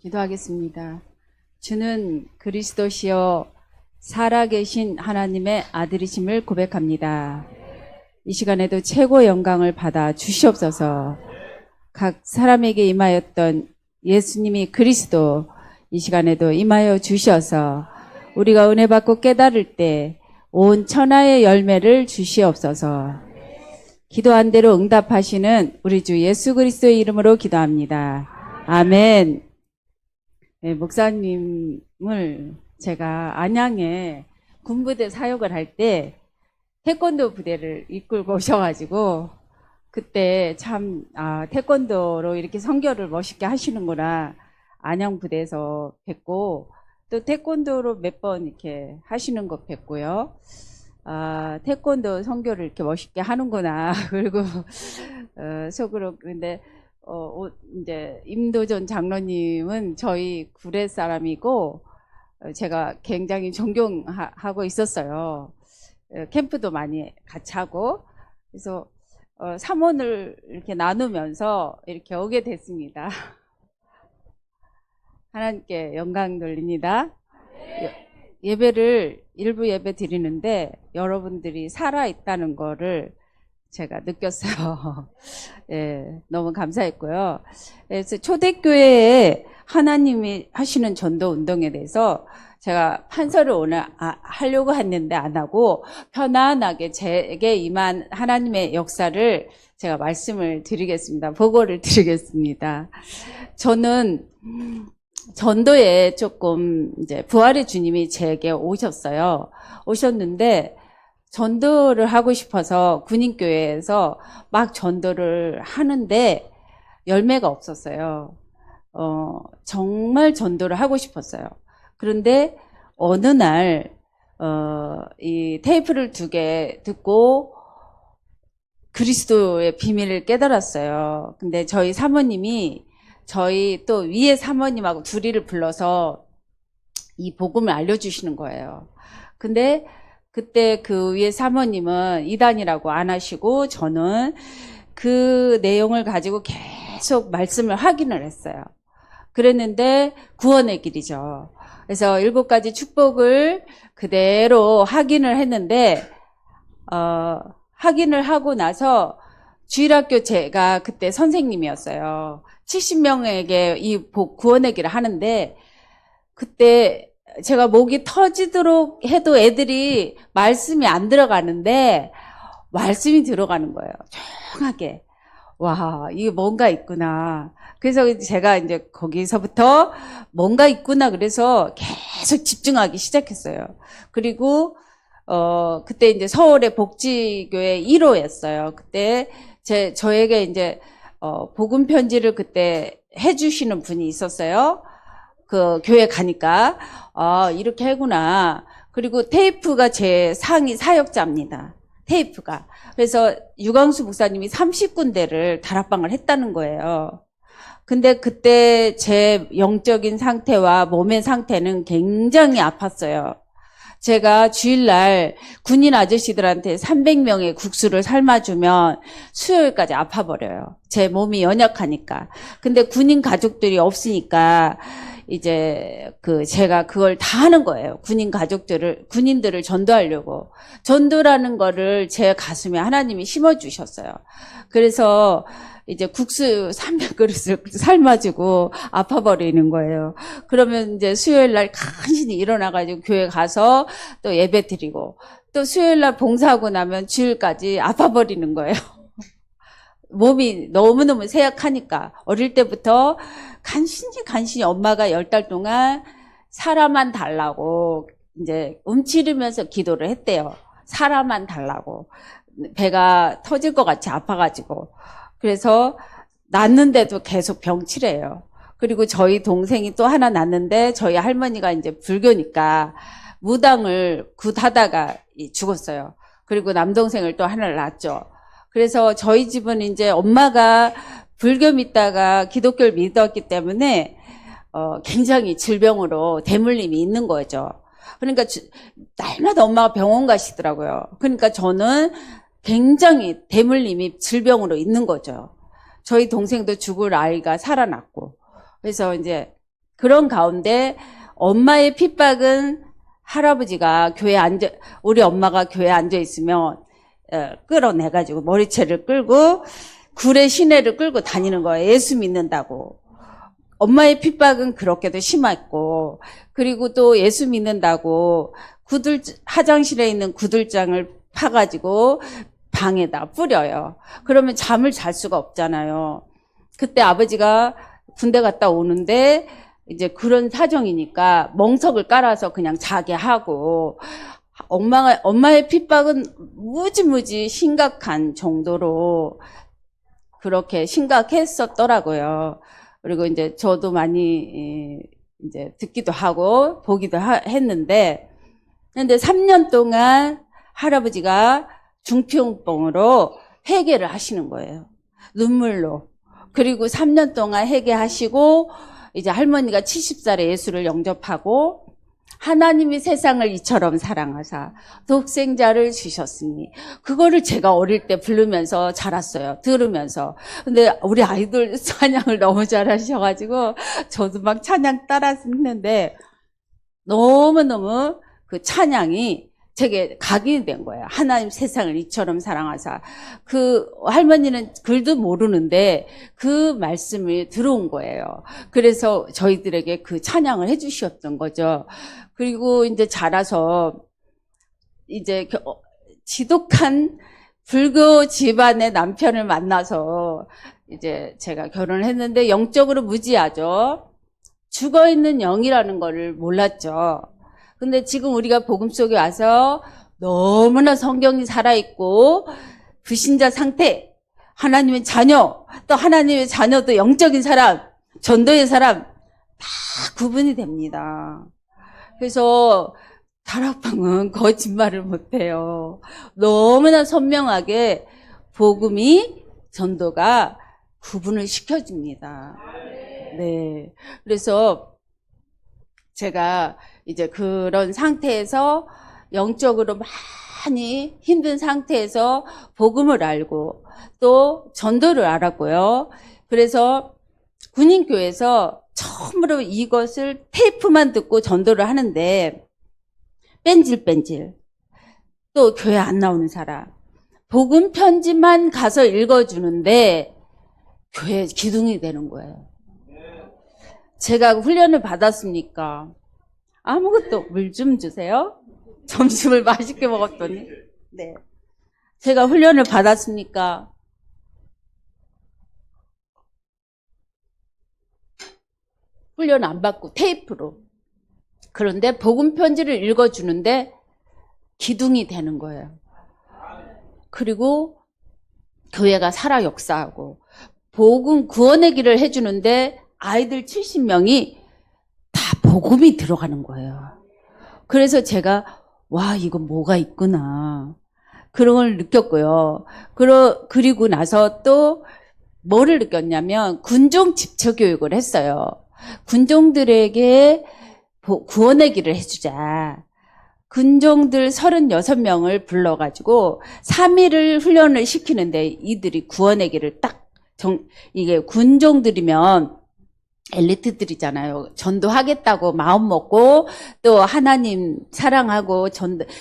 기도하겠습니다. 주는 그리스도시요 살아계신 하나님의 아들이심을 고백합니다. 이 시간에도 최고 영광을 받아 주시옵소서. 각 사람에게 임하였던 예수님이 그리스도 이 시간에도 임하여 주셔서 우리가 은혜 받고 깨달을 때 온 천하의 열매를 주시옵소서. 기도한 대로 응답하시는 우리 주 예수 그리스도의 이름으로 기도합니다. 아멘. 네, 목사님을 제가 안양에 군부대 사역을 할 때 태권도 부대를 이끌고 오셔가지고 그때 참 태권도로 이렇게 선교를 멋있게 하시는구나 안양 부대에서 뵙고 또 태권도로 몇 번 이렇게 하시는 거 뵙고요. 태권도 선교를 이렇게 멋있게 하는구나. 그리고 속으로 근데 이제 임도전 장로님은 저희 구례 사람이고 제가 굉장히 존경하고 있었어요. 캠프도 많이 같이 하고 그래서 삼원을 이렇게 나누면서 이렇게 오게 됐습니다. 하나님께 영광 돌립니다. 예배를 일부 예배 드리는데 여러분들이 살아 있다는 거를 제가 느꼈어요. 예, 너무 감사했고요. 그래서 초대교회에 하나님이 하시는 전도 운동에 대해서 제가 판서를 오늘 하려고 했는데 안 하고 편안하게 제게 임한 하나님의 역사를 제가 말씀을 드리겠습니다. 보고를 드리겠습니다. 저는 전도에 조금 이제 부활의 주님이 제게 오셨는데 전도를 하고 싶어서 군인교회에서 막 전도를 하는데 열매가 없었어요. 정말 전도를 하고 싶었어요. 그런데 어느 날, 이 테이프를 2개 듣고 그리스도의 비밀을 깨달았어요. 근데 저희 사모님이 저희 또 위에 사모님하고 둘이를 불러서 이 복음을 알려주시는 거예요. 근데 그때 그 위에 사모님은 이단이라고 안 하시고 저는 그 내용을 가지고 계속 말씀을 확인을 했어요. 그랬는데 구원의 길이죠. 그래서 7가지 축복을 그대로 확인을 했는데 확인을 하고 나서 주일학교 제가 그때 선생님이었어요. 70명에게 이 구원의 길을 하는데 그때 제가 목이 터지도록 해도 애들이 말씀이 안 들어가는데 말씀이 들어가는 거예요. 조용하게. 와, 이게 뭔가 있구나. 그래서 제가 이제 거기서부터 뭔가 있구나. 그래서 계속 집중하기 시작했어요. 그리고, 그때 이제 서울의 복지교회 1호였어요. 그때 저에게 이제, 복음 편지를 그때 해주시는 분이 있었어요. 그 교회 가니까 이렇게 하구나. 그리고 테이프가 제 상위 사역자입니다. 테이프가. 그래서 유광수 목사님이 30군데를 다락방을 했다는 거예요. 근데 그때 제 영적인 상태와 몸의 상태는 굉장히 아팠어요. 제가 주일날 군인 아저씨들한테 300명의 국수를 삶아주면 수요일까지 아파버려요. 제 몸이 연약하니까. 근데 군인 가족들이 없으니까 이제 제가 그걸 다 하는 거예요. 군인들을 전도하려고. 전도라는 거를 제 가슴에 하나님이 심어주셨어요. 그래서 이제 국수 300그릇을 삶아주고 아파버리는 거예요. 그러면 이제 수요일날 간신히 일어나가지고 교회 가서 또 예배 드리고 또 수요일날 봉사하고 나면 주일까지 아파버리는 거예요. 몸이 너무너무 쇠약하니까 어릴 때부터 간신히 엄마가 10달 동안 사람만 달라고 이제 움츠리면서 기도를 했대요. 사람만 달라고. 배가 터질 것 같이 아파가지고. 그래서 낳는데도 계속 병치래요. 그리고 저희 동생이 또 하나 낳는데 저희 할머니가 이제 불교니까 무당을 굿하다가 죽었어요. 그리고 남동생을 또 하나를 낳았죠. 그래서 저희 집은 이제 엄마가 불교 믿다가 기독교를 믿었기 때문에 굉장히 질병으로 대물림이 있는 거죠. 그러니까 날마다 엄마가 병원 가시더라고요. 그러니까 저는 굉장히 대물림이 질병으로 있는 거죠. 저희 동생도 죽을 아이가 살아났고. 그래서 이제 그런 가운데 엄마의 핍박은 할아버지가 우리 엄마가 교회에 앉아 있으면 끌어내가지고 머리채를 끌고 구레 시내를 끌고 다니는 거예요. 예수 믿는다고. 엄마의 핍박은 그렇게도 심했고, 그리고 또 예수 믿는다고 화장실에 있는 구들장을 파가지고 방에다 뿌려요. 그러면 잠을 잘 수가 없잖아요. 그때 아버지가 군대 갔다 오는데 이제 그런 사정이니까 멍석을 깔아서 그냥 자게 하고, 엄마의 핍박은 무지무지 심각한 정도로 그렇게 심각했었더라고요. 그리고 이제 저도 많이 이제 듣기도 하고 보기도 했는데, 근데 3년 동안 할아버지가 중풍병으로 회개를 하시는 거예요. 눈물로. 그리고 3년 동안 회개하시고 이제 할머니가 70살에 예수를 영접하고, 하나님이 세상을 이처럼 사랑하사 독생자를 주셨으니, 그거를 제가 어릴 때 부르면서 자랐어요. 들으면서. 근데 우리 아이들 찬양을 너무 잘하셔가지고 저도 막 찬양 따라 했는데 너무너무 그 찬양이 제게 각인이 된 거예요. 하나님 세상을 이처럼 사랑하사. 그 할머니는 글도 모르는데 그 말씀이 들어온 거예요. 그래서 저희들에게 그 찬양을 해주셨던 거죠. 그리고 이제 자라서 이제 지독한 불교 집안의 남편을 만나서 이제 제가 결혼을 했는데 영적으로 무지하죠. 죽어있는 영이라는 거를 몰랐죠. 근데 지금 우리가 복음 속에 와서 너무나 성경이 살아있고 불신자 상태, 하나님의 자녀, 또 하나님의 자녀도 영적인 사람, 전도의 사람 다 구분이 됩니다. 그래서 다락방은 거짓말을 못해요. 너무나 선명하게 복음이, 전도가 구분을 시켜줍니다. 네. 그래서 제가 이제 그런 상태에서 영적으로 많이 힘든 상태에서 복음을 알고 또 전도를 알았고요. 그래서 군인교회에서 처음으로 이것을 테이프만 듣고 전도를 하는데 뺀질뺀질, 또 교회 안 나오는 사람, 복음 편지만 가서 읽어주는데 교회 기둥이 되는 거예요. 제가 훈련을 받았습니까? 아무것도. 물 좀 주세요. 점심을 맛있게 먹었더니. 네. 제가 훈련을 받았습니까? 훈련 안 받고 테이프로. 그런데 복음 편지를 읽어주는데 기둥이 되는 거예요. 그리고 교회가 살아 역사하고 복음 구원의 길을 해주는데 아이들 70명이 다 복음이 들어가는 거예요. 그래서 제가 와, 이거 뭐가 있구나, 그런 걸 느꼈고요. 그리고 나서 또 뭐를 느꼈냐면 군종 집처 교육을 했어요. 군종들에게 구원의 길을 해주자. 군종들 36명을 불러가지고 3일을 훈련을 시키는데 이들이 구원의 길을 이게 군종들이면 엘리트들이잖아요. 전도하겠다고 마음 먹고 또 하나님 사랑하고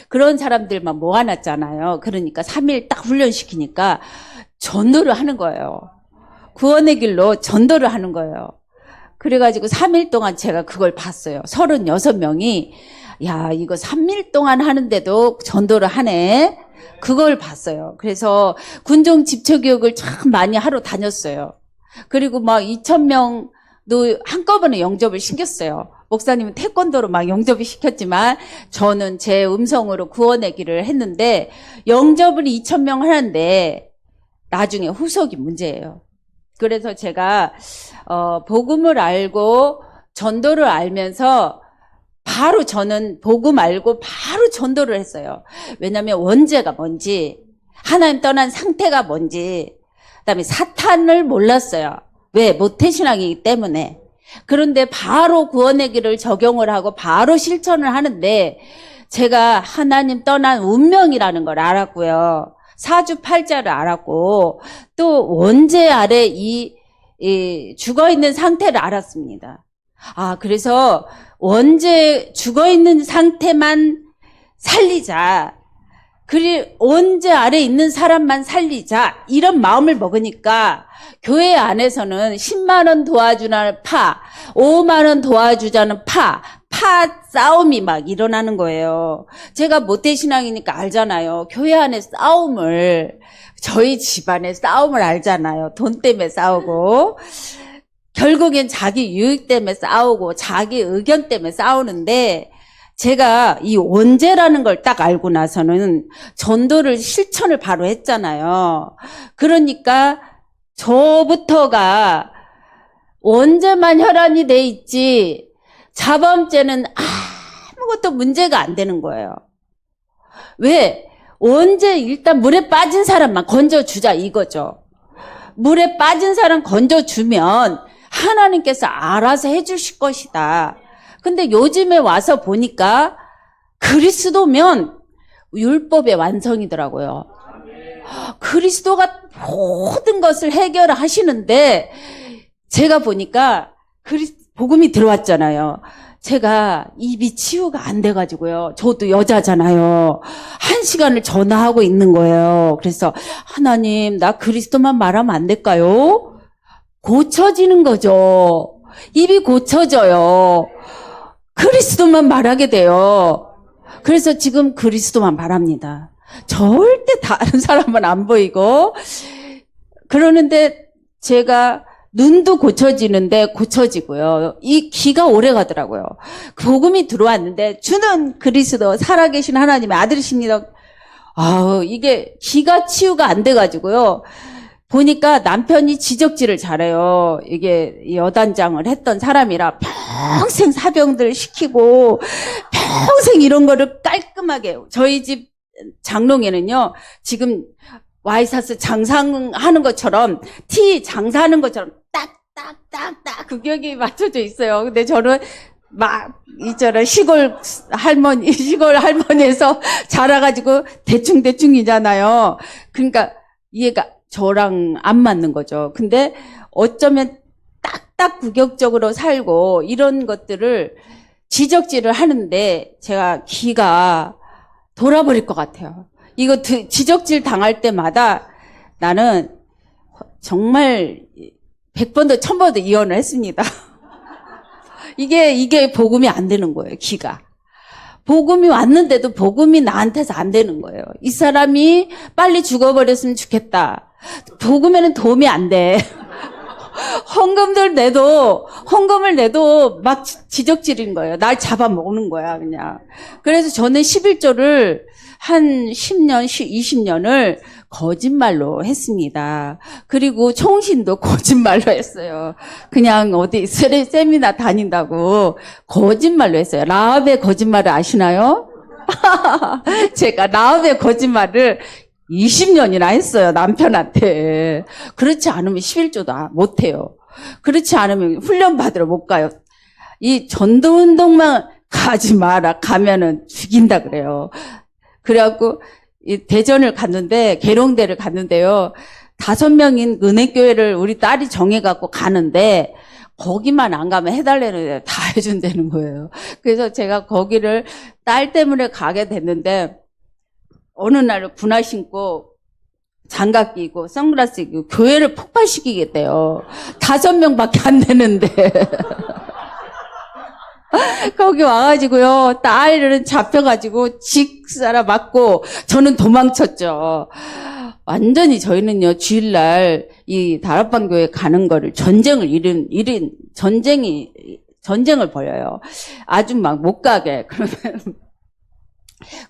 그런 사람들만 모아놨잖아요. 그러니까 3일 딱 훈련시키니까 전도를 하는 거예요. 구원의 길로 전도를 하는 거예요. 그래가지고 3일 동안 제가 그걸 봤어요. 36명이 야, 이거 3일 동안 하는데도 전도를 하네. 그걸 봤어요. 그래서 군종 집처교육을 참 많이 하러 다녔어요. 그리고 막 2,000명도 한꺼번에 영접을 시켰어요. 목사님은 태권도로 막 영접을 시켰지만 저는 제 음성으로 구원의 길을 했는데 영접을 2,000명 하는데 나중에 후속이 문제예요. 그래서 제가 복음을 알고 전도를 알면서 바로 저는 복음 알고 바로 전도를 했어요. 왜냐하면 원죄가 뭔지, 하나님 떠난 상태가 뭔지, 그다음에 사탄을 몰랐어요. 왜? 모태신앙이기 때문에. 그런데 바로 구원의 길을 적용을 하고 바로 실천을 하는데 제가 하나님 떠난 운명이라는 걸 알았고요. 사주팔자를 알았고 또 원죄 아래 이 죽어있는 상태를 알았습니다. 그래서 원죄 죽어있는 상태만 살리자. 원죄 아래 있는 사람만 살리자. 이런 마음을 먹으니까 교회 안에서는 10만 원 도와주는 5만 원 도와주자는 파 싸움이 막 일어나는 거예요. 제가 모태신앙이니까 알잖아요. 교회 안에 싸움을, 저희 집안의 싸움을 알잖아요. 돈 때문에 싸우고, 결국엔 자기 유익 때문에 싸우고, 자기 의견 때문에 싸우는데, 제가 이 원죄라는 걸 딱 알고 나서는 전도를 실천을 바로 했잖아요. 그러니까 저부터가 원죄만 혈안이 돼 있지 자범죄는 아무것도 문제가 안 되는 거예요. 왜? 원죄 일단 물에 빠진 사람만 건져주자 이거죠. 물에 빠진 사람 건져주면 하나님께서 알아서 해주실 것이다. 근데 요즘에 와서 보니까 그리스도면 율법의 완성이더라고요. 그리스도가 모든 것을 해결하시는데 제가 보니까 복음이 들어왔잖아요. 제가 입이 치유가 안 돼가지고요. 저도 여자잖아요. 1시간을 전화하고 있는 거예요. 그래서 하나님 나 그리스도만 말하면 안 될까요? 고쳐지는 거죠. 입이 고쳐져요. 그리스도만 말하게 돼요. 그래서 지금 그리스도만 말합니다. 절대 다른 사람은 안 보이고. 그러는데 제가 눈도 고쳐지는데 고쳐지고요. 이 귀가 오래 가더라고요. 복음이 들어왔는데 주는 그리스도 살아계신 하나님의 아들이십니다. 이게 귀가 치유가 안 돼가지고요. 보니까 남편이 지적질을 잘해요. 이게 여단장을 했던 사람이라 평생 사병들 시키고 평생 이런 거를 깔끔하게. 저희 집 장롱에는요. 지금 와이사스 장사하는 것처럼 티 장사하는 것처럼 딱딱딱딱 규격이 맞춰져 있어요. 근데 저는 막 이처럼 시골 할머니에서 자라가지고 대충이잖아요. 그러니까 얘가 저랑 안 맞는 거죠. 근데 어쩌면 딱딱 규격적으로 살고 이런 것들을 지적질을 하는데 제가 기가 돌아버릴 것 같아요. 이거 지적질 당할 때마다 나는 정말 100번도 1000번도 이혼을 했습니다. 이게 복음이 안 되는 거예요, 기가. 복음이 왔는데도 복음이 나한테서 안 되는 거예요. 이 사람이 빨리 죽어버렸으면 좋겠다. 복음에는 도움이 안 돼. 헌금을 내도 막 지적질인 거예요. 날 잡아먹는 거야, 그냥. 그래서 저는 11조를 한 10년, 20년을 거짓말로 했습니다. 그리고 총신도 거짓말로 했어요. 그냥 어디 세미나 다닌다고 거짓말로 했어요. 라합의 거짓말을 아시나요? 제가 라합의 거짓말을 20년이나 했어요, 남편한테. 그렇지 않으면 11조도 못해요. 그렇지 않으면 훈련 받으러 못 가요. 이 전도운동만 가지 마라. 가면은 죽인다 그래요. 그래갖고 이 대전을 갔는데, 계룡대를 갔는데요. 5명인 은혜교회를 우리 딸이 정해갖고 가는데 거기만 안 가면 해달라는 다 해준다는 거예요. 그래서 제가 거기를 딸 때문에 가게 됐는데 어느 날 군화 신고 장갑 끼고 선글라스 끼고 교회를 폭발시키겠대요. 5명밖에 안 되는데. 거기 와가지고요, 딸은 잡혀가지고 직사라 맞고 저는 도망쳤죠. 완전히 저희는요, 주일날 이 다락방 교회 가는 거를 전쟁을 벌여요. 아주 막 못 가게.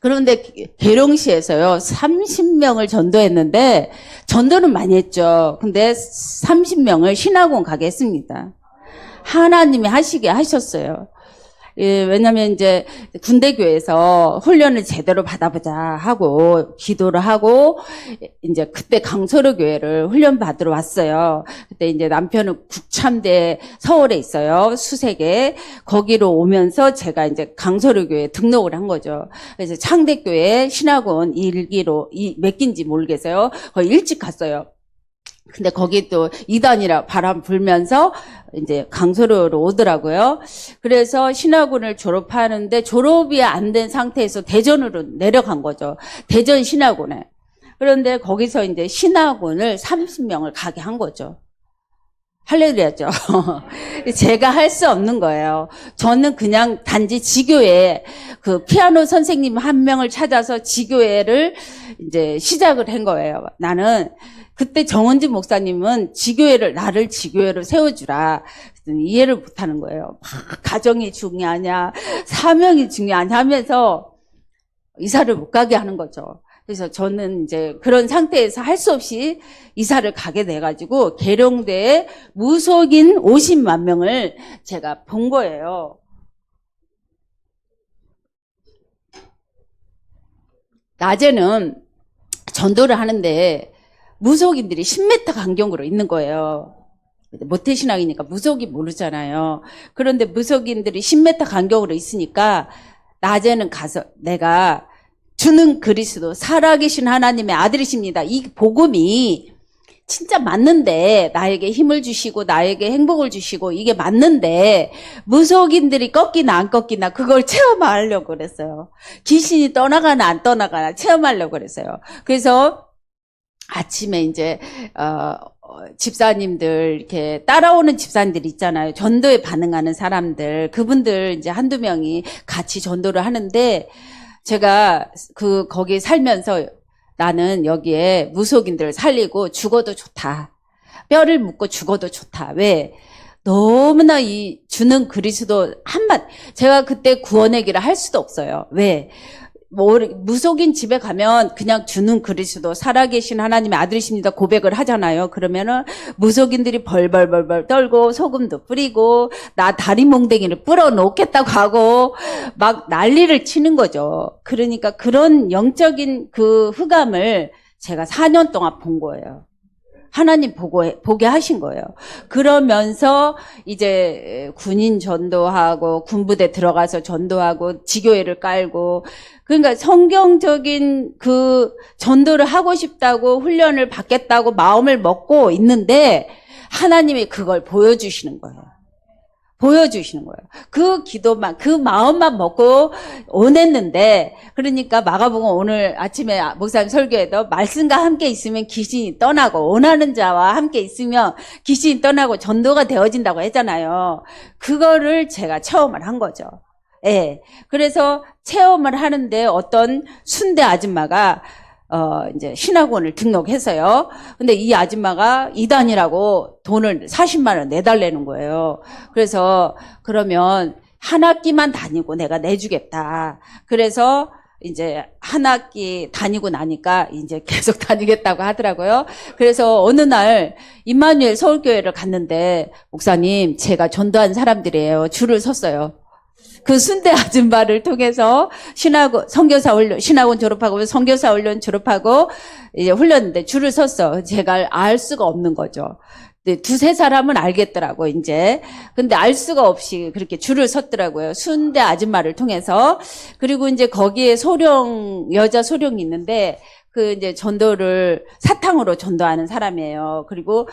그런데 계룡시에서요 30명을 전도했는데 전도는 많이 했죠. 근데 30명을 신학원 가게 했습니다. 하나님이 하시게 하셨어요. 예, 왜냐면 이제 군대교회에서 훈련을 제대로 받아보자 하고 기도를 하고 이제 그때 강서로 교회를 훈련 받으러 왔어요. 그때 이제 남편은 국참대 서울에 있어요. 수색에. 거기로 오면서 제가 이제 강서로 교회에 등록을 한 거죠. 그래서 창대교회 신학원 일기로 맡긴지 모르겠어요. 거의 일찍 갔어요. 근데 거기 또 이단이라 바람 불면서 이제 강서로로 오더라고요. 그래서 신학원을 졸업하는데 졸업이 안 된 상태에서 대전으로 내려간 거죠. 대전 신학원에. 그런데 거기서 이제 신학원을 30명을 가게 한 거죠. 할렐루야죠. 제가 할 수 없는 거예요. 저는 그냥 단지 지교회 그 피아노 선생님 한 명을 찾아서 지교회를 이제 시작을 한 거예요. 나는 그때 정은진 목사님은 나를 지교회로 세워주라. 이해를 못하는 거예요. 가정이 중요하냐, 사명이 중요하냐 하면서 이사를 못 가게 하는 거죠. 그래서 저는 이제 그런 상태에서 할 수 없이 이사를 가게 돼가지고 계룡대에 무속인 50만 명을 제가 본 거예요. 낮에는 전도를 하는데 무속인들이 10m 간격으로 있는 거예요. 모태신앙이니까 무속이 모르잖아요. 그런데 무속인들이 10m 간격으로 있으니까 낮에는 가서 내가 주는 그리스도 살아계신 하나님의 아들이십니다. 이 복음이 진짜 맞는데 나에게 힘을 주시고 나에게 행복을 주시고 이게 맞는데 무속인들이 꺾이나 안 꺾이나 그걸 체험하려고 그랬어요. 귀신이 떠나가나 안 떠나가나 체험하려고 그랬어요. 그래서 아침에 이제 집사님들 이렇게 따라오는 집사님들 있잖아요. 전도에 반응하는 사람들 그분들 이제 한두 명이 같이 전도를 하는데 제가 거기 살면서 나는 여기에 무속인들을 살리고 죽어도 좋다. 뼈를 묻고 죽어도 좋다. 왜? 너무나 이 주는 그리스도 제가 그때 구원의 길을 할 수도 없어요. 왜? 무속인 집에 가면 그냥 주는 그리스도 살아계신 하나님의 아들이십니다 고백을 하잖아요. 그러면은 무속인들이 벌벌벌벌 떨고 소금도 뿌리고 나 다리 몽댕이를 뿌려 놓겠다고 하고 막 난리를 치는 거죠. 그러니까 그런 영적인 그 흑암을 제가 4년 동안 본 거예요. 하나님 보게 하신 거예요. 그러면서 이제 군인 전도하고 군부대 들어가서 전도하고 지교회를 깔고 그러니까 성경적인 그 전도를 하고 싶다고 훈련을 받겠다고 마음을 먹고 있는데 하나님이 그걸 보여주시는 거예요. 보여주시는 거예요. 그 기도만, 그 마음만 먹고 원했는데, 그러니까 마가복음 오늘 아침에 목사님 설교에도 말씀과 함께 있으면 귀신이 떠나고, 원하는 자와 함께 있으면 귀신이 떠나고 전도가 되어진다고 했잖아요. 그거를 제가 체험을 한 거죠. 예. 그래서 체험을 하는데 어떤 순대 아줌마가 이제 신학원을 등록해서요. 근데 이 아줌마가 이단이라고 돈을 40만 원 내달라는 거예요. 그래서 그러면 한 학기만 다니고 내가 내주겠다. 그래서 이제 한 학기 다니고 나니까 이제 계속 다니겠다고 하더라고요. 그래서 어느 날 임마누엘 서울교회를 갔는데 목사님 제가 전도한 사람들이에요. 줄을 섰어요. 그 순대 아줌마를 통해서 신학원 졸업하고 선교사 훈련 졸업하고 이제 훈련인데 줄을 섰어. 제가 알 수가 없는 거죠. 두세 사람은 알겠더라고 이제. 근데 알 수가 없이 그렇게 줄을 섰더라고요. 순대 아줌마를 통해서. 그리고 이제 거기에 여자 소령이 있는데 그 이제 전도를 사탕으로 전도하는 사람이에요. 그리고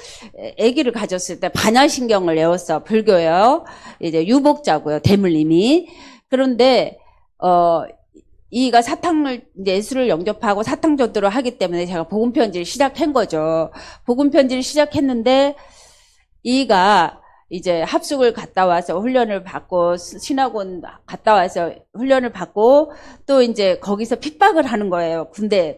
아기를 가졌을 때 반야신경을 외웠어. 불교요. 이제 유복자고요. 대물림이. 그런데 이가 사탕을 이제 예수를 영접하고 사탕 전도를 하기 때문에 제가 복음 편지를 시작한 거죠. 복음 편지를 시작했는데 이가 이제 합숙을 갔다 와서 훈련을 받고 신학원 갔다 와서 훈련을 받고 또 이제 거기서 핍박을 하는 거예요.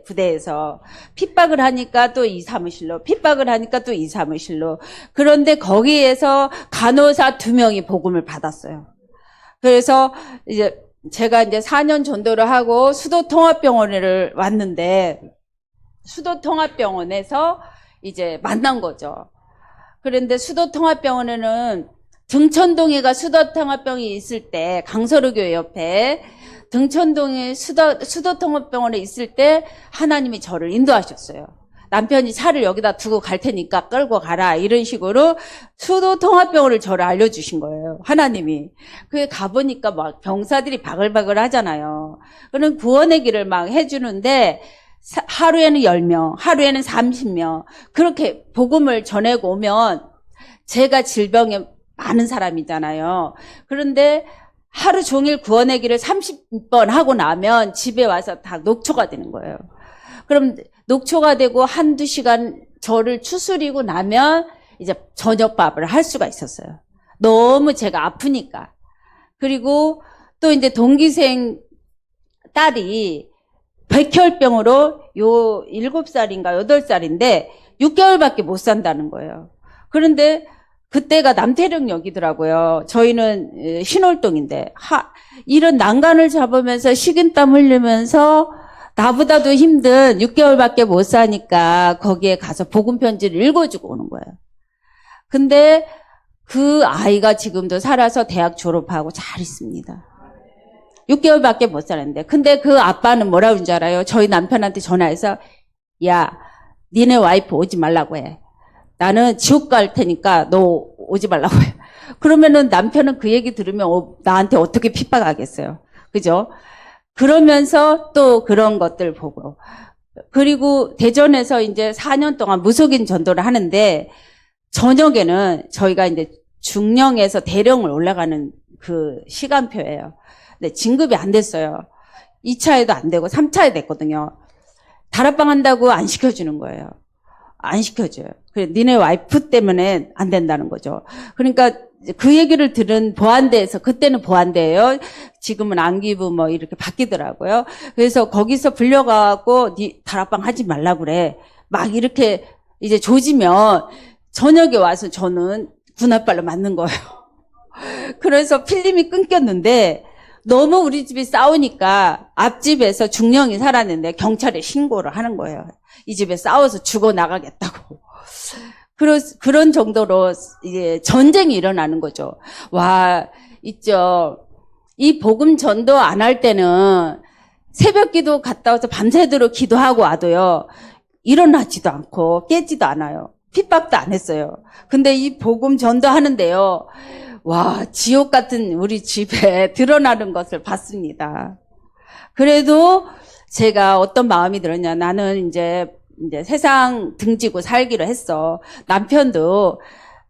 부대에서 핍박을 하니까 또 이 사무실로 핍박을 하니까 또 이 사무실로. 그런데 거기에서 간호사 2명이 복음을 받았어요. 그래서 이제 제가 이제 4년 전도를 하고 수도통합병원을 왔는데 수도통합병원에서 이제 만난 거죠. 그런데 수도통합병원에는 등천동에가 수도통합병원이 있을 때 강서루교회 옆에 등천동에 수도통합병원에 있을 때 하나님이 저를 인도하셨어요. 남편이 차를 여기다 두고 갈 테니까 끌고 가라 이런 식으로 수도통합병원을 저를 알려주신 거예요. 하나님이. 그게 가보니까 막 병사들이 바글바글 하잖아요. 그런 구원의 길을 막 해주는데 하루에는 10명, 하루에는 30명 그렇게 복음을 전하고 오면 제가 질병에 많은 사람이잖아요. 그런데 하루 종일 구원의 길을 30번 하고 나면 집에 와서 다 녹초가 되는 거예요. 그럼 녹초가 되고 한두 시간 저를 추스리고 나면 이제 저녁밥을 할 수가 있었어요. 너무 제가 아프니까. 그리고 또 이제 동기생 딸이 백혈병으로 요 7살인가 8살인데 6개월밖에 못 산다는 거예요. 그런데 그때가 남태령역이더라고요. 저희는 신월동인데 이런 난간을 잡으면서 식은땀 흘리면서 나보다도 힘든 6개월밖에 못 사니까 거기에 가서 복음 편지를 읽어주고 오는 거예요. 근데 그 아이가 지금도 살아서 대학 졸업하고 잘 있습니다. 6개월밖에 못 살았는데. 근데 그 아빠는 뭐라고 하는 줄 알아요? 저희 남편한테 전화해서 야, 니네 와이프 오지 말라고 해. 나는 지옥 갈 테니까 너 오지 말라고 해. 그러면은 남편은 그 얘기 들으면 나한테 어떻게 핍박하겠어요. 그죠? 그러면서 또 그런 것들 보고. 그리고 대전에서 이제 4년 동안 무속인 전도를 하는데 저녁에는 저희가 이제 중령에서 대령을 올라가는 그 시간표예요. 근데 진급이 안 됐어요. 2차에도 안 되고 3차에 됐거든요. 다락방 한다고 안 시켜주는 거예요. 안 시켜줘요. 그래, 니네 와이프 때문에 안 된다는 거죠. 그러니까 그 얘기를 들은 보안대에서, 그때는 보안대예요. 지금은 안기부 뭐 이렇게 바뀌더라고요. 그래서 거기서 불려가고 니 다락방 하지 말라 그래. 막 이렇게 이제 조지면 저녁에 와서 저는 군홧발로 맞는 거예요. 그래서 필름이 끊겼는데 너무 우리 집이 싸우니까 앞집에서 중령이 살았는데 경찰에 신고를 하는 거예요. 이 집에 싸워서 죽어나가겠다고. 그런 정도로 이제 전쟁이 일어나는 거죠. 와, 있죠. 이 복음 전도 안 할 때는 새벽 기도 갔다 와서 밤새도록 기도하고 와도요. 일어나지도 않고 깨지도 않아요. 핍박도 안 했어요. 근데 이 복음 전도하는데요. 와, 지옥 같은 우리 집에 드러나는 것을 봤습니다. 그래도 제가 어떤 마음이 들었냐. 나는 이제 세상 등지고 살기로 했어. 남편도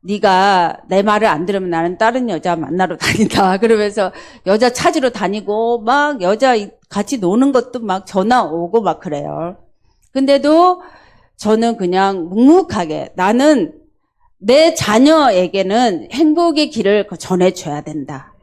네가 내 말을 안 들으면 나는 다른 여자 만나러 다닌다. 그러면서 여자 찾으러 다니고 막 여자 같이 노는 것도 막 전화 오고 막 그래요. 근데도 저는 그냥 묵묵하게 나는 내 자녀에게는 행복의 길을 전해줘야 된다.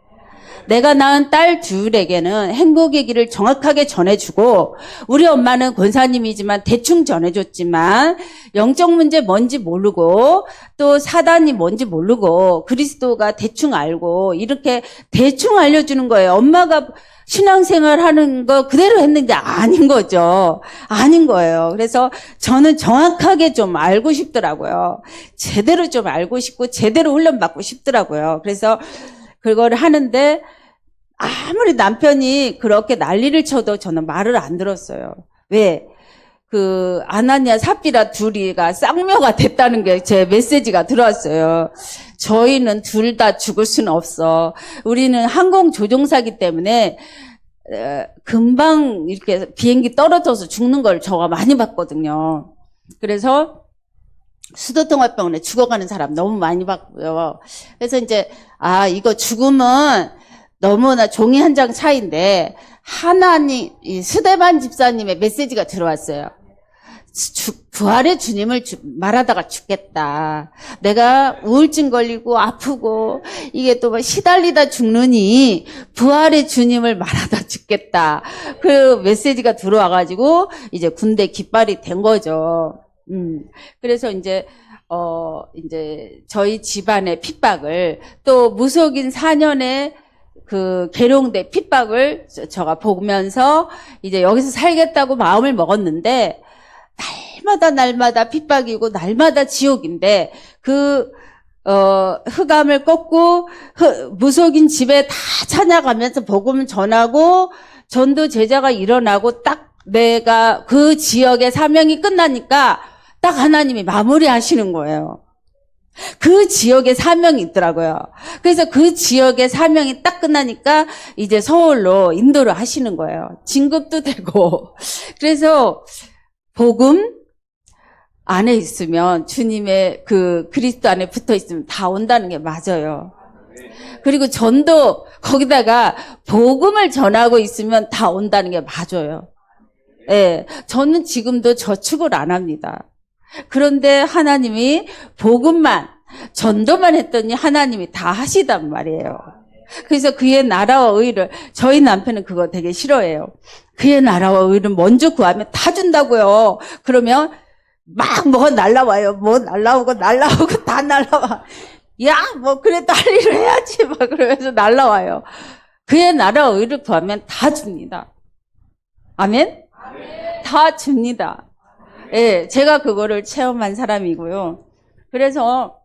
내가 낳은 딸 둘에게는 행복의 길을 정확하게 전해주고 우리 엄마는 권사님이지만 대충 전해줬지만 영적 문제 뭔지 모르고 또 사단이 뭔지 모르고 그리스도가 대충 알고 이렇게 대충 알려주는 거예요. 엄마가 신앙생활 하는 거 그대로 했는데 아닌 거죠. 아닌 거예요. 그래서 저는 정확하게 좀 알고 싶더라고요. 제대로 좀 알고 싶고 제대로 훈련받고 싶더라고요. 그래서 그걸 하는데 아무리 남편이 그렇게 난리를 쳐도 저는 말을 안 들었어요. 왜? 그 아나니아 삽비라 둘이가 쌍묘가 됐다는 게 제 메시지가 들어왔어요. 저희는 둘 다 죽을 수는 없어. 우리는 항공 조종사기 때문에 금방 이렇게 비행기 떨어져서 죽는 걸 저가 많이 봤거든요. 그래서 수도통합병원에 죽어가는 사람 너무 많이 봤고요. 그래서 이제 이거 죽음은 너무나 종이 한 장 차이인데 하나님 스데반 집사님의 메시지가 들어왔어요. 부활의 주님을 말하다가 죽겠다. 내가 우울증 걸리고 아프고 이게 또 시달리다 죽느니 부활의 주님을 말하다 죽겠다. 그 메시지가 들어와가지고 이제 군대 깃발이 된 거죠. 그래서 이제 저희 집안의 핍박을 또 무속인 4년의 그 계룡대 핍박을 제가 보면서 이제 여기서 살겠다고 마음을 먹었는데 날마다 핍박이고 날마다 지옥인데 그 흑암을 꺾고 무속인 집에 다 찾아가면서 복음 전하고 전도 제자가 일어나고 딱 내가 그 지역의 사명이 끝나니까 딱 하나님이 마무리하시는 거예요. 그 지역에 사명이 있더라고요. 그래서 그 지역의 사명이 딱 끝나니까 이제 서울로 인도를 하시는 거예요. 진급도 되고. 그래서 복음 안에 있으면, 주님의 그 그리스도 안에 붙어 있으면 다 온다는 게 맞아요. 그리고 전도 거기다가 복음을 전하고 있으면 다 온다는 게 맞아요. 예, 저는 지금도 저축을 안 합니다. 그런데 하나님이 복음만, 전도만 했더니 하나님이 다 하시단 말이에요. 그래서 그의 나라와 의를, 저희 남편은 그거 되게 싫어해요. 그의 나라와 의를 먼저 구하면 다 준다고요. 그러면 막 뭐가 날라와요. 뭐 날라오고 다 날라와. 야, 뭐 그래도 할 일을 해야지. 막 그러면서 날라와요. 그의 나라와 의를 구하면 다 줍니다. 아멘? 다 줍니다. 예, 제가 그거를 체험한 사람이고요. 그래서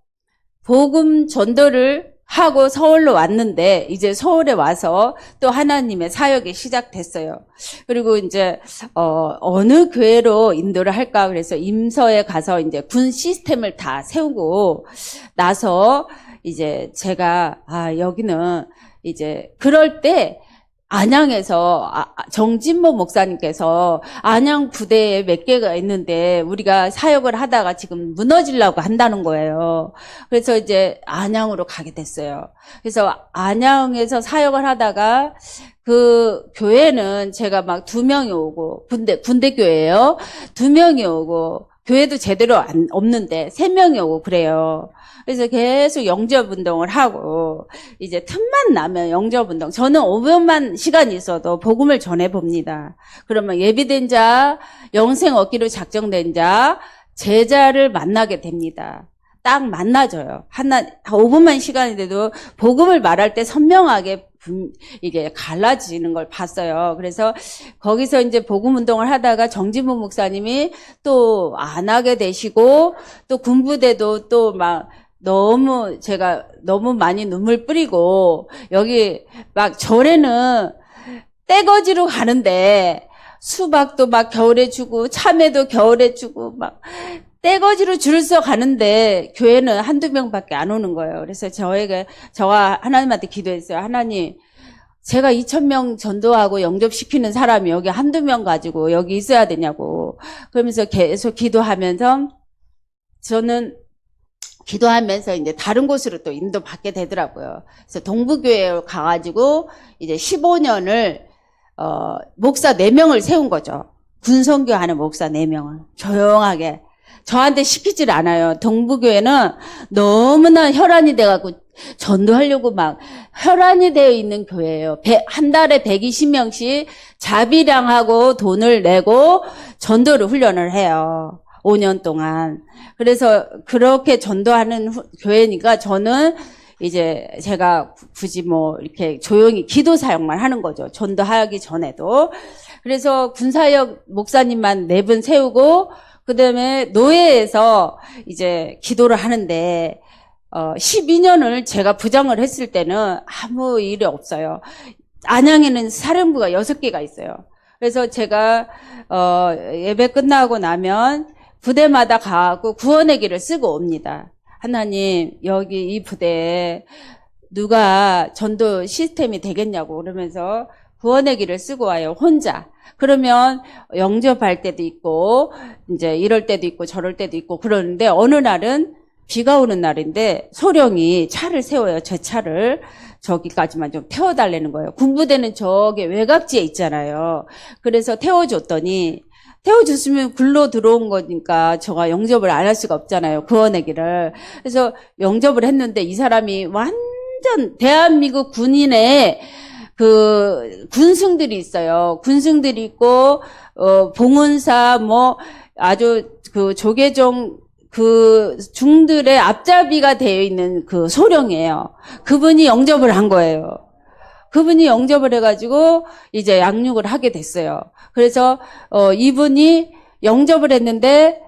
복음 전도를 하고 서울로 왔는데, 이제 서울에 와서 또 하나님의 사역이 시작됐어요. 그리고 이제 어느 교회로 인도를 할까, 그래서 임서에 가서 이제 군 시스템을 다 세우고 나서 이제 제가 여기는 이제 그럴 때 안양에서 정진모 목사님께서 안양 부대에 몇 개가 있는데 우리가 사역을 하다가 지금 무너지려고 한다는 거예요. 그래서 이제 안양으로 가게 됐어요. 그래서 안양에서 사역을 하다가 그 교회는 제가 막 2명이 오고, 군대 교회예요. 2명이 오고, 교회도 제대로 없는데 3명이 오고 그래요. 그래서 계속 영접운동을 하고, 이제 틈만 나면 영접운동. 저는 5분만 시간이 있어도 복음을 전해봅니다. 그러면 예비된 자, 영생 얻기로 작정된 자, 제자를 만나게 됩니다. 딱 만나줘요. 5분만 시간이 돼도 복음을 말할 때 선명하게 이게 갈라지는 걸 봤어요. 그래서 거기서 이제 복음 운동을 하다가 정진무 목사님이 또 안 하게 되시고, 또 군부대도 또 막 제가 너무 많이 눈물 뿌리고, 여기 막 절에는 떼거지로 가는데 수박도 막 겨울에 주고 참외도 겨울에 주고 막 떼거지로 줄을 서 가는데 교회는 1-2명밖에 안 오는 거예요. 그래서 저와 하나님한테 기도했어요. 하나님, 제가 2,000명 전도하고 영접시키는 사람이 여기 1-2명 가지고 여기 있어야 되냐고. 그러면서 계속 기도하면서, 저는 기도하면서 이제 다른 곳으로 또 인도받게 되더라고요. 그래서 동부교회로 가가지고 이제 15년을 목사 4명을 세운 거죠. 군선교 하는 목사 4명을 조용하게. 저한테 시키질 않아요. 동부교회는 너무나 혈안이 돼갖고 전도하려고 막 혈안이 되어 있는 교회예요. 한 달에 120명씩 자비량하고 돈을 내고 전도를 훈련을 해요. 5년 동안. 그래서 그렇게 전도하는 교회니까 저는 이제 제가 굳이 뭐 이렇게 조용히 기도 사역만 하는 거죠. 전도하기 전에도. 그래서 군사역 목사님만 4분 세우고, 그 다음에 노예에서 이제 기도를 하는데, 12년을 제가 부장을 했을 때는 아무 일이 없어요. 안양에는 사령부가 6개가 있어요. 그래서 제가, 예배 끝나고 나면 부대마다 가고 구원의 길을 쓰고 옵니다. 하나님, 여기 이 부대에 누가 전도 시스템이 되겠냐고 그러면서 구원의 길을 쓰고 와요, 혼자. 그러면 영접할 때도 있고, 이제 이럴 때도 있고, 저럴 때도 있고, 그러는데 어느 날은 비가 오는 날인데 소령이 차를 세워요, 제 차를. 저기까지만 좀 태워달라는 거예요. 군부대는 저기 외곽지에 있잖아요. 그래서 태워줬더니, 태워줬으면 굴러 들어온 거니까 제가 영접을 안 할 수가 없잖아요, 구원의 길을. 그래서 영접을 했는데 이 사람이 완전 대한민국 군인의 그 군승들이 있어요. 군승들이 있고 봉은사 뭐 아주 그 조계종 그 중들의 앞잡이가 되어 있는 그 소령이에요. 그분이 영접을 한 거예요. 그분이 영접을 해가지고 이제 양육을 하게 됐어요. 그래서 이분이 영접을 했는데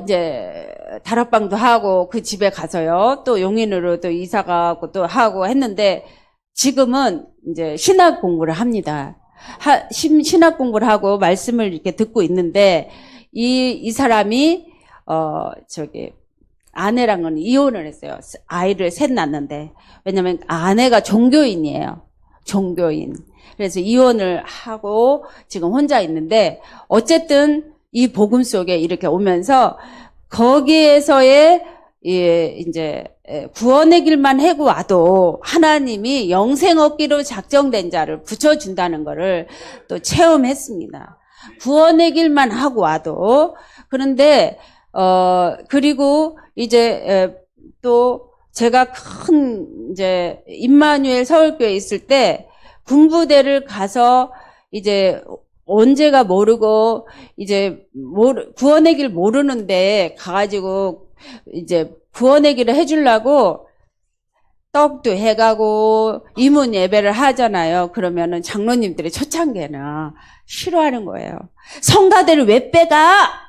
이제 다락방도 하고 그 집에 가서요. 또 용인으로 또 이사 가고 또 하고 했는데 지금은 이제 신학 공부를 합니다. 신학 공부를 하고 말씀을 이렇게 듣고 있는데 이 사람이 아내랑은 이혼을 했어요. 아이를 셋 낳았는데. 왜냐면 아내가 종교인이에요. 종교인. 그래서 이혼을 하고 지금 혼자 있는데 어쨌든 이 복음 속에 이렇게 오면서 거기에서의 이제 구원의 길만 해고 와도 하나님이 영생 얻기로 작정된 자를 붙여준다는 것을 또 체험했습니다. 구원의 길만 하고 와도. 그런데 그리고 이제 또 제가 큰 이제 임마누엘 서울교회에 있을 때 군부대를 가서 이제 언제가 모르고 이제 구원의 길 모르는데 가가지고 이제 구원의 길을 해주려고 떡도 해가고 이문 예배를 하잖아요. 그러면은 장로님들이 초창기에는 싫어하는 거예요. 성가대를 왜 빼가?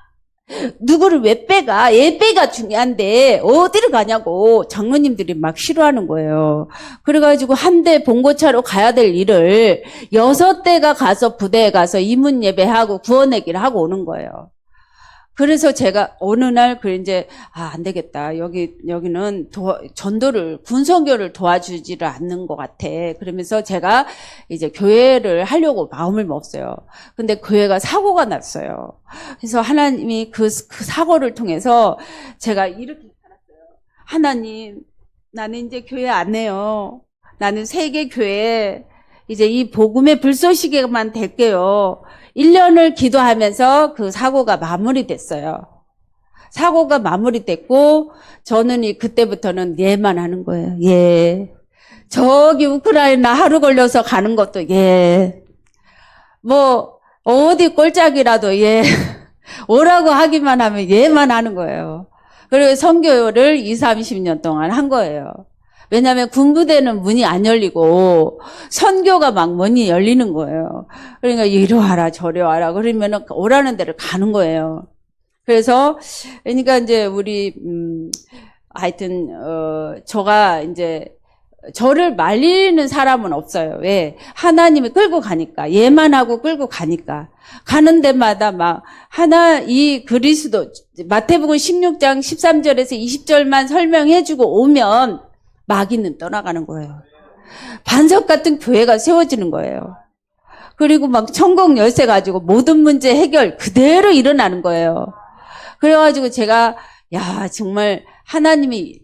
누구를 왜 빼가? 예배가 중요한데 어디를 가냐고 장로님들이 막 싫어하는 거예요. 그래가지고 한 대 봉고차로 가야 될 일을 6대가 가서 부대에 가서 이문 예배하고 구원의 길 하고 오는 거예요. 그래서 제가 어느 날 이제 안 되겠다. 여기는 전도를 군선교를 도와주지를 않는 것 같아. 그러면서 제가 이제 교회를 하려고 마음을 먹었어요. 근데 교회가 사고가 났어요. 그래서 하나님이 그 사고를 통해서 제가 이렇게 살았어요. 하나님, 나는 이제 교회 안 해요. 나는 세계 교회에 이제 이 복음의 불쏘시개만 될게요. 1년을 기도하면서 그 사고가 마무리됐어요. 사고가 마무리됐고 저는 그때부터는 예만 하는 거예요. 예. 저기 우크라이나 하루 걸려서 가는 것도 예. 뭐 어디 꼴짝이라도 예. 오라고 하기만 하면 예만 하는 거예요. 그리고 선교를 20, 30년 동안 한 거예요. 왜냐하면 군부대는 문이 안 열리고 선교가 막 문이 열리는 거예요. 그러니까 이리 와라 저리 와라 그러면 오라는 데를 가는 거예요. 그래서 그러니까 이제 우리 하여튼 저가 이제 저를 말리는 사람은 없어요. 왜? 하나님이 끌고 가니까. 예만 하고 끌고 가니까. 가는 데마다 막 이 그리스도 마태복음 16장 13절에서 20절만 설명해 주고 오면 마귀는 떠나가는 거예요. 반석 같은 교회가 세워지는 거예요. 그리고 막 천국 열쇠 가지고 모든 문제 해결 그대로 일어나는 거예요. 그래가지고 제가 정말 하나님이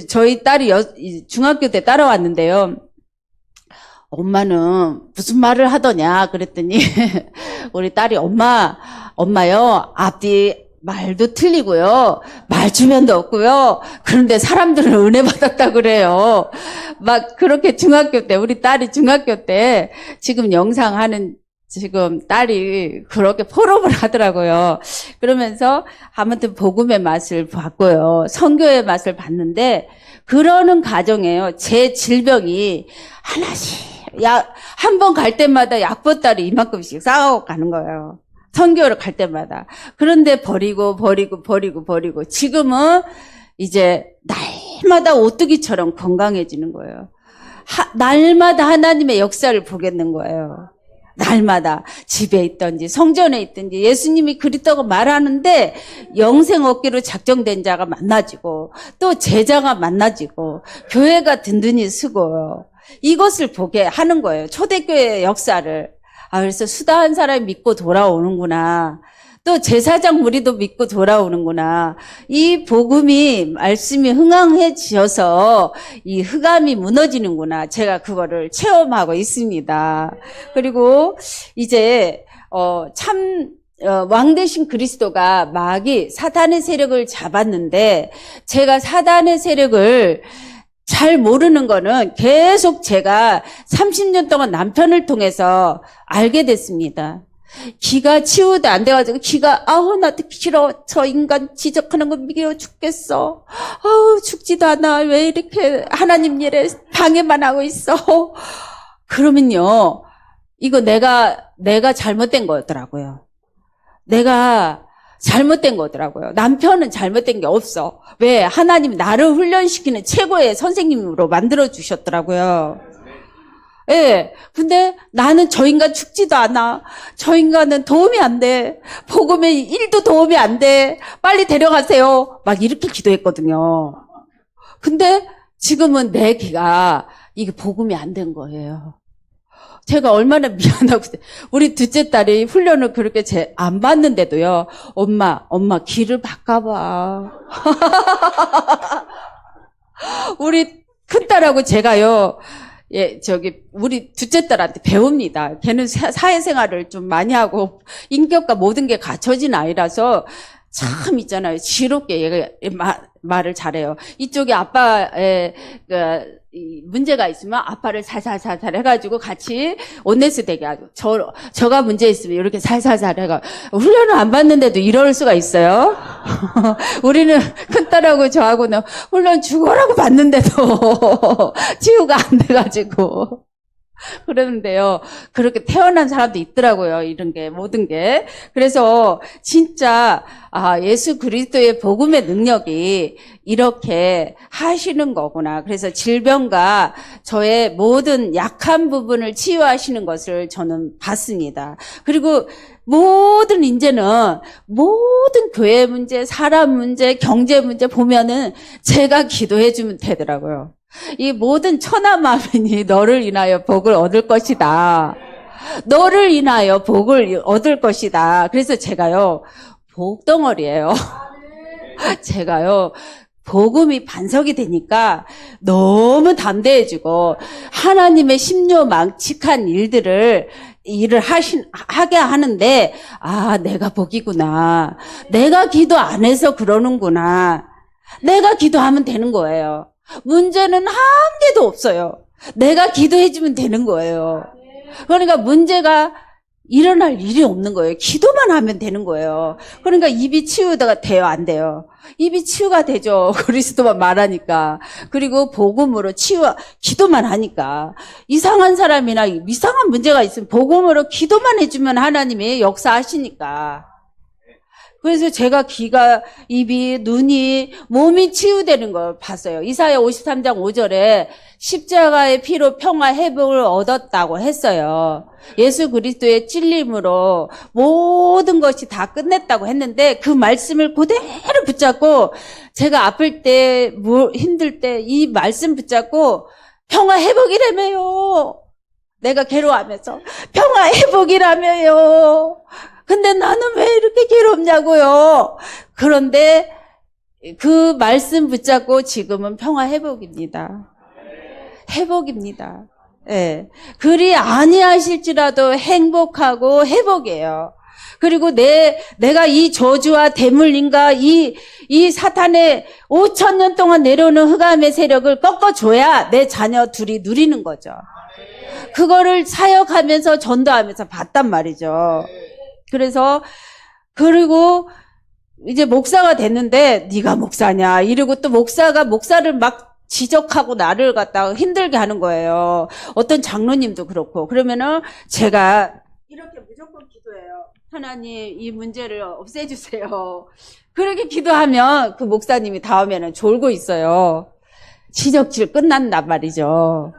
저희 딸이 중학교 때 따라왔는데요. 엄마는 무슨 말을 하더냐 그랬더니 우리 딸이 엄마요 앞뒤 말도 틀리고요. 말주변도 없고요. 그런데 사람들은 은혜 받았다 그래요. 막 그렇게 중학교 때 우리 딸이 중학교 때 지금 영상하는 지금 딸이 그렇게 포럼을 하더라고요. 그러면서 아무튼 복음의 맛을 봤고요. 선교의 맛을 봤는데 그러는 과정에요. 제 질병이 하나씩 한 번 갈 때마다 약보따리 이만큼씩 쌓아가고 가는 거예요. 선교를 갈 때마다. 그런데 버리고 지금은 이제 날마다 오뚜기처럼 건강해지는 거예요. 날마다 하나님의 역사를 보겠는 거예요. 날마다 집에 있든지 성전에 있든지 예수님이 그리스도가 말하는데 영생 얻기로 작정된 자가 만나지고 또 제자가 만나지고 교회가 든든히 서고요. 이것을 보게 하는 거예요. 초대교회의 역사를. 그래서 수다한 사람이 믿고 돌아오는구나. 또 제사장 무리도 믿고 돌아오는구나. 이 복음이 말씀이 흥황해지어서 이 흑암이 무너지는구나. 제가 그거를 체험하고 있습니다. 그리고 이제 왕 대신 그리스도가 마귀 사탄의 세력을 잡았는데 제가 사탄의 세력을 잘 모르는 거는 계속 제가 30년 동안 남편을 통해서 알게 됐습니다. 기가 치유도 안 돼가지고 기가 나도 싫어. 저 인간 지적하는 거 미겨 죽겠어. 죽지도 않아. 왜 이렇게 하나님 일에 방해만 하고 있어. 그러면요. 이거 내가 잘못된 거였더라고요. 내가 잘못된 거더라고요. 남편은 잘못된 게 없어. 왜? 하나님이 나를 훈련시키는 최고의 선생님으로 만들어주셨더라고요. 예. 근데 나는 저 인간 죽지도 않아. 저 인간은 도움이 안 돼. 복음에 1도 도움이 안 돼. 빨리 데려가세요. 막 이렇게 기도했거든요. 근데 지금은 내 기가 이게 복음이 안 된 거예요. 제가 얼마나 미안하고, 우리 둘째 딸이 훈련을 그렇게 안 받는데도요, 엄마, 길을 바꿔봐. 우리 큰딸하고 제가요, 우리 둘째 딸한테 배웁니다. 걔는 사회생활을 좀 많이 하고, 인격과 모든 게 갖춰진 아이라서, 참 있잖아요. 지롭게 얘가 말을 잘해요. 이쪽에 아빠의 문제가 있으면 아빠를 살살살살 해가지고 같이 온네스 되게 하고, 저가 문제 있으면 이렇게 살살살 해가 훈련을 안 받는데도 이럴 수가 있어요. 우리는 큰딸하고 저하고는 훈련 죽어라고 받는데도 치유가 안 돼가지고. 그러는데요. 그렇게 태어난 사람도 있더라고요. 이런 게, 모든 게. 그래서 진짜 예수 그리스도의 복음의 능력이 이렇게 하시는 거구나. 그래서 질병과 저의 모든 약한 부분을 치유하시는 것을 저는 봤습니다. 그리고 이제는 모든 교회 문제, 사람 문제, 경제 문제 보면은 제가 기도해 주면 되더라고요. 이 모든 천하만민이 너를 인하여 복을 얻을 것이다. 너를 인하여 복을 얻을 것이다. 그래서 제가요, 복덩어리예요. 제가요, 복음이 반석이 되니까 너무 담대해지고 하나님의 심려망측한 일을 하게 하는데, 내가 복이구나. 내가 기도 안 해서 그러는구나. 내가 기도하면 되는 거예요. 문제는 한 개도 없어요. 내가 기도해주면 되는 거예요. 그러니까 문제가 일어날 일이 없는 거예요. 기도만 하면 되는 거예요. 그러니까 입이 치유가 돼요, 안 돼요? 입이 치유가 되죠. 그리스도만 말하니까. 그리고 복음으로 기도만 하니까. 이상한 사람이나 이상한 문제가 있으면 복음으로 기도만 해주면 하나님이 역사하시니까. 그래서 제가 귀가, 입이, 눈이, 몸이 치유되는 걸 봤어요. 이사야 53장 5절에 십자가의 피로 평화 회복을 얻었다고 했어요. 예수 그리스도의 찔림으로 모든 것이 다 끝냈다고 했는데 그 말씀을 그대로 붙잡고 제가 아플 때, 힘들 때 이 말씀 붙잡고 평화 회복이라며요. 내가 괴로워하면서 평화 회복이라며요. 근데 나는 왜 이렇게 괴롭냐고요. 그런데 그 말씀 붙잡고 지금은 평화 회복입니다. 회복입니다. 예. 그리 아니하실지라도 행복하고 회복이에요. 그리고 내가 이 저주와 대물림과 이 사탄의 5,000년 동안 내려오는 흑암의 세력을 꺾어줘야 내 자녀 둘이 누리는 거죠. 그거를 사역하면서 전도하면서 봤단 말이죠. 그리고 이제 목사가 됐는데 네가 목사냐 이러고 또 목사를 막 지적하고 나를 갖다가 힘들게 하는 거예요. 어떤 장로님도 그렇고. 그러면은 제가 이렇게 무조건 기도해요. 하나님 이 문제를 없애주세요. 그렇게 기도하면 그 목사님이 다음에는 졸고 있어요. 지적질 끝난단 말이죠.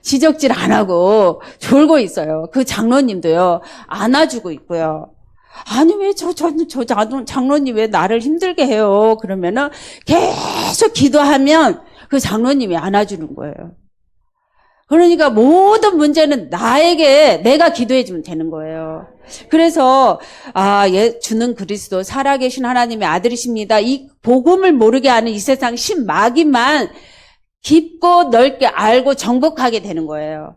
지적질 안 하고 졸고 있어요. 그 장로님도요, 안아주고 있고요. 아니, 왜 장로님 왜 나를 힘들게 해요? 그러면은 계속 기도하면 그 장로님이 안아주는 거예요. 그러니까 모든 문제는 내가 기도해주면 되는 거예요. 그래서, 주는 그리스도 살아계신 하나님의 아들이십니다. 이 복음을 모르게 하는 이 세상 신마귀만 깊고 넓게 알고 정복하게 되는 거예요.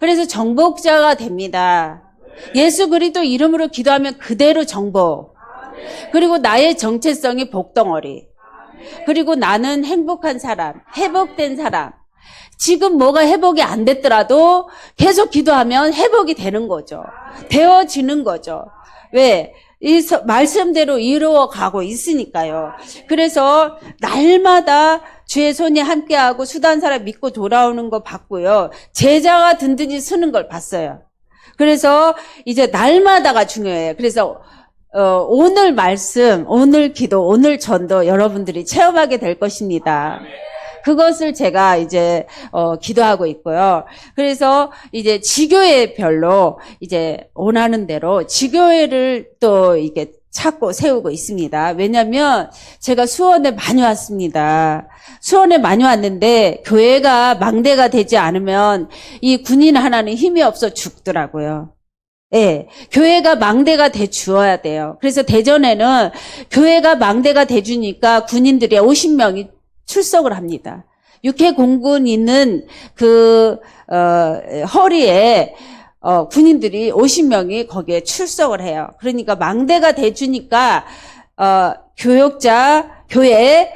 그래서 정복자가 됩니다. 예수 그리스도 이름으로 기도하면 그대로 정복. 그리고 나의 정체성이 복덩어리. 그리고 나는 행복한 사람, 회복된 사람. 지금 뭐가 회복이 안 됐더라도 계속 기도하면 회복이 되는 거죠. 되어지는 거죠. 왜? 이 말씀대로 이루어가고 있으니까요. 그래서 날마다 주의 손이 함께하고 수단 사람 믿고 돌아오는 거 봤고요. 제자가 든든히 서는 걸 봤어요. 그래서 이제 날마다가 중요해요. 그래서 오늘 말씀, 오늘 기도, 오늘 전도 여러분들이 체험하게 될 것입니다. 그것을 제가 이제 기도하고 있고요. 그래서 이제 지교회별로 이제 원하는 대로 지교회를 또 이게 찾고 세우고 있습니다. 왜냐하면 제가 수원에 많이 왔습니다. 수원에 많이 왔는데 교회가 망대가 되지 않으면 이 군인 하나는 힘이 없어 죽더라고요. 예, 교회가 망대가 돼 주어야 돼요. 그래서 대전에는 교회가 망대가 돼 주니까 군인들이 50명이 출석을 합니다. 육해 공군 있는 허리에 군인들이 50명이 거기에 출석을 해요. 그러니까 망대가 돼주니까 교육자, 교회,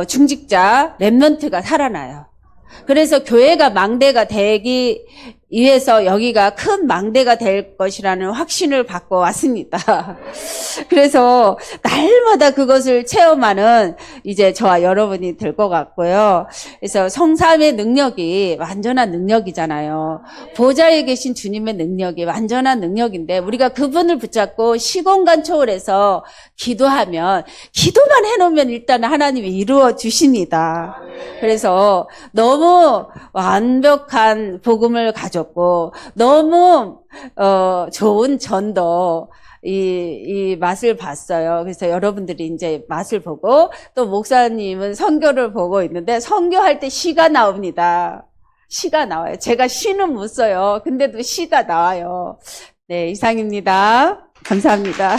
중직자, 랩런트가 살아나요. 그래서 교회가 망대가 되기 위해서 여기가 큰 망대가 될 것이라는 확신을 갖고 왔습니다. 그래서 날마다 그것을 체험하는 이제 저와 여러분이 될 것 같고요. 그래서 성삼의 능력이 완전한 능력이잖아요. 보좌에 계신 주님의 능력이 완전한 능력인데 우리가 그분을 붙잡고 시공간 초월해서 기도하면 기도만 해놓으면 일단 하나님이 이루어 주십니다. 그래서 너무 완벽한 복음을 가졌고 너무 좋은 전도 이 맛을 봤어요. 그래서 여러분들이 이제 맛을 보고 또 목사님은 선교를 보고 있는데 선교할 때 시가 나옵니다. 시가 나와요. 제가 시는 못 써요. 근데도 시가 나와요. 네, 이상입니다. 감사합니다.